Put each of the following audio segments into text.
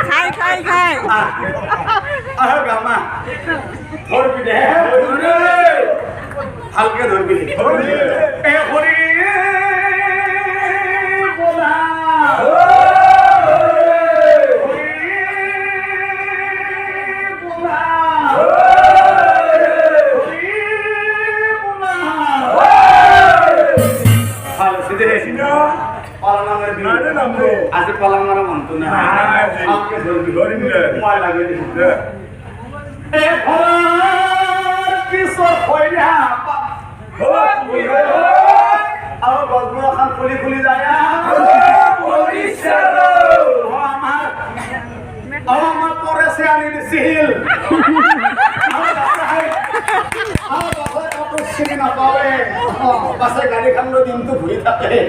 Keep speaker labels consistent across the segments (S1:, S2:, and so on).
S1: খাই খাওঁ
S2: খাই
S1: আহ গামা ধরবি রে হালকে ধরবি এ হরি বলা आज पलंग मारा म्हणतो ना आपके माय लागे ए भला किशोर खोइला अब बदमुआ खान खुली खुली जाया আমার পরে সে আনি সিহিল চিনি না পাবে বাসে গাড়ি খান দিন তো ঘুরে থাকে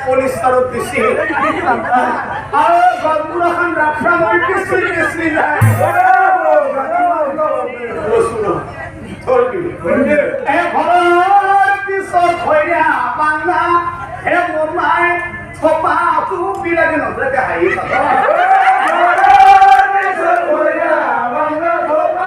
S1: পুলিশ তরফ দিছি আর বাবুরা খান রাফা মই কিসি কিসি যায় শুনো ধরবি এ ঘর কিশোর খইরা বাংলা হে মোর মাই ছোপা তু বিরাগে নজরে হাই